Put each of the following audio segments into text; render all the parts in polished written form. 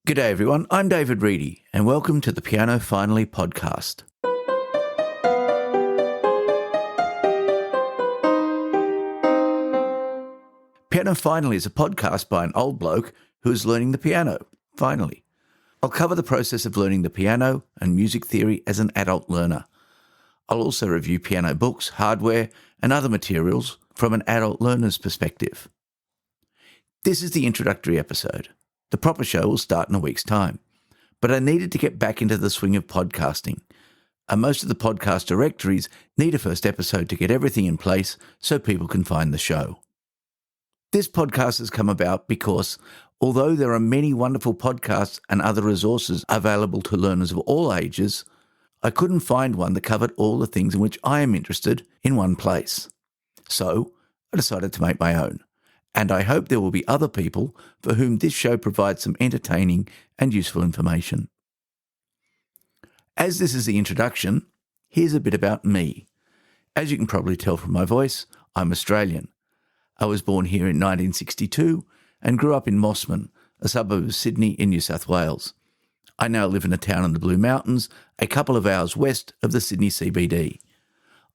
G'day everyone, I'm David Reedy and welcome to the Piano Finally podcast. Piano Finally is a podcast by an old bloke who is learning the piano, finally. I'll cover the process of learning the piano and music theory as an adult learner. I'll also review piano books, hardware and other materials from an adult learner's perspective. This is the introductory episode. The proper show will start in a week's time. But I needed to get back into the swing of podcasting. And most of the podcast directories need a first episode to get everything in place so people can find the show. This podcast has come about because, although there are many wonderful podcasts and other resources available to learners of all ages, I couldn't find one that covered all the things in which I am interested in one place. So I decided to make my own. And I hope there will be other people for whom this show provides some entertaining and useful information. As this is the introduction, here's a bit about me. As you can probably tell from my voice, I'm Australian. I was born here in 1962 and grew up in Mossman, a suburb of Sydney in New South Wales. I now live in a town in the Blue Mountains, a couple of hours west of the Sydney CBD.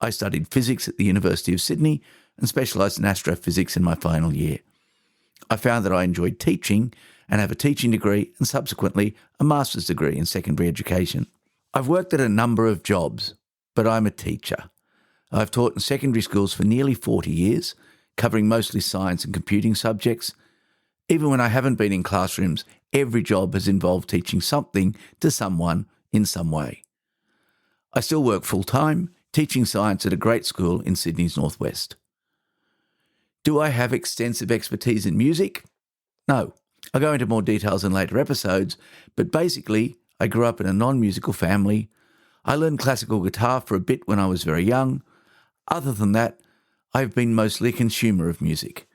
I studied physics at the University of Sydney and specialised in astrophysics in my final year. I found that I enjoyed teaching and have a teaching degree and subsequently a master's degree in secondary education. I've worked at a number of jobs, but I'm a teacher. I've taught in secondary schools for nearly 40 years, covering mostly science and computing subjects. Even when I haven't been in classrooms, every job has involved teaching something to someone in some way. I still work full-time, teaching science at a great school in Sydney's northwest. Do I have extensive expertise in music? No. I'll go into more details in later episodes, but basically, I grew up in a non-musical family. I learned classical guitar for a bit when I was very young. Other than that, I've been mostly a consumer of music.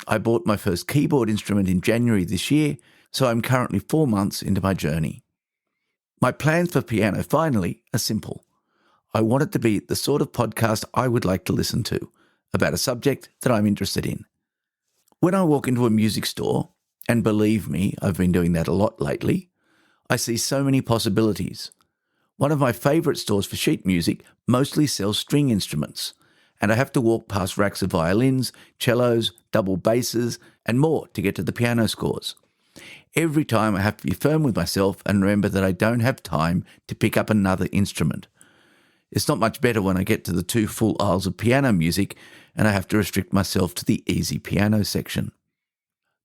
I bought my first keyboard instrument in January this year, so I'm currently 4 months into my journey. My plans for Piano Finally are simple. I want it to be the sort of podcast I would like to listen to, about a subject that I'm interested in. When I walk into a music store, and believe me, I've been doing that a lot lately, I see so many possibilities. One of my favourite stores for sheet music mostly sells string instruments, and I have to walk past racks of violins, cellos, double basses, and more to get to the piano scores. Every time I have to be firm with myself and remember that I don't have time to pick up another instrument. It's not much better when I get to the 2 full aisles of piano music and I have to restrict myself to the easy piano section.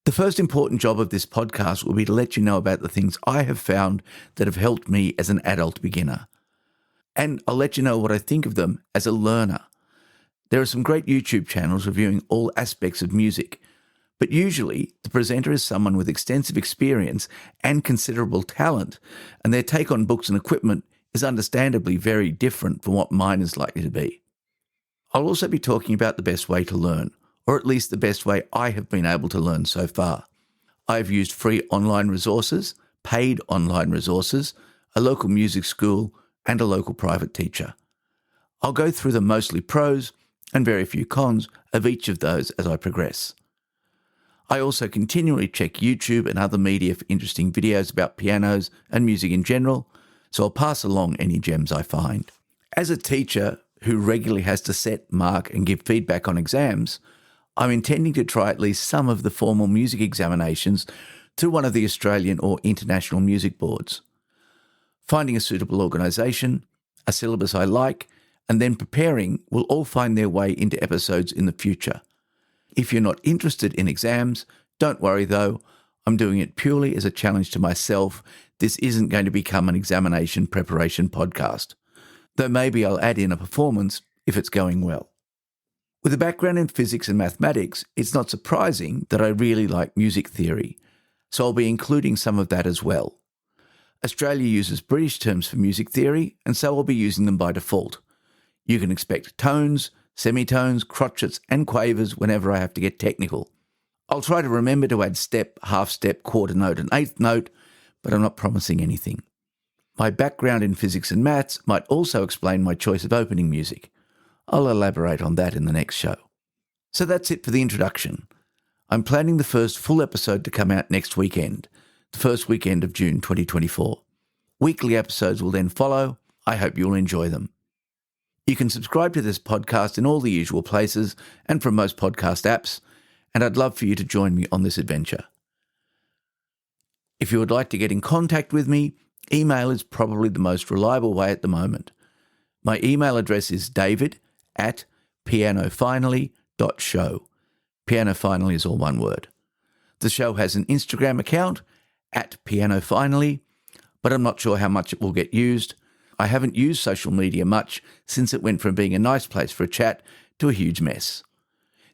The first important job of this podcast will be to let you know about the things I have found that have helped me as an adult beginner. And I'll let you know what I think of them as a learner. There are some great YouTube channels reviewing all aspects of music, but usually the presenter is someone with extensive experience and considerable talent, and their take on books and equipment is understandably very different from what mine is likely to be. I'll also be talking about the best way to learn, or at least the best way I have been able to learn so far. I've used free online resources, paid online resources, a local music school, and a local private teacher. I'll go through the mostly pros and very few cons of each of those as I progress. I also continually check YouTube and other media for interesting videos about pianos and music in general, so I'll pass along any gems I find. As a teacher who regularly has to set, mark and give feedback on exams, I'm intending to try at least some of the formal music examinations through one of the Australian or international music boards. Finding a suitable organisation, a syllabus I like, and then preparing will all find their way into episodes in the future. If you're not interested in exams, don't worry though, I'm doing it purely as a challenge to myself. This isn't going to become an examination preparation podcast, though maybe I'll add in a performance if it's going well. With a background in physics and mathematics, it's not surprising that I really like music theory, so I'll be including some of that as well. Australia uses British terms for music theory, and so I'll be using them by default. You can expect tones, semitones, crotchets, and quavers whenever I have to get technical. I'll try to remember to add step, half step, quarter note, and eighth note, but I'm not promising anything. My background in physics and maths might also explain my choice of opening music. I'll elaborate on that in the next show. So that's it for the introduction. I'm planning the first full episode to come out next weekend. the first weekend of June 2024. Weekly episodes will then follow. I hope you'll enjoy them. You can subscribe to this podcast in all the usual places and from most podcast apps, and I'd love for you to join me on this adventure. If you would like to get in contact with me, email is probably the most reliable way at the moment. My email address is david@pianofinally.show. Piano Finally is all one word. The show has an Instagram account @pianofinally, but I'm not sure how much it will get used. I haven't used social media much since it went from being a nice place for a chat to a huge mess.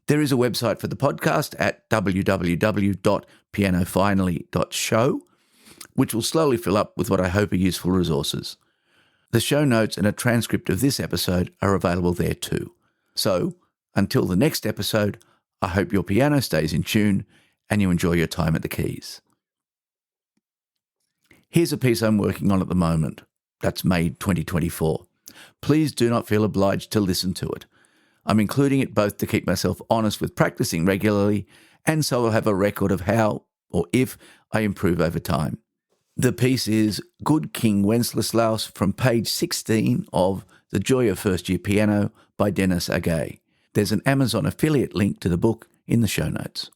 There is a website for the podcast at www.pianofinally.show, which will slowly fill up with what I hope are useful resources. The show notes and a transcript of this episode are available there too. So, until the next episode, I hope your piano stays in tune and you enjoy your time at the keys. Here's a piece I'm working on at the moment. That's May 2024. Please do not feel obliged to listen to it. I'm including it both to keep myself honest with practicing regularly and so I'll have a record of how or if I improve over time. The piece is Good King Wenceslaus from page 16 of The Joy of First Year Piano by Dennis Agay. There's an Amazon affiliate link to the book in the show notes.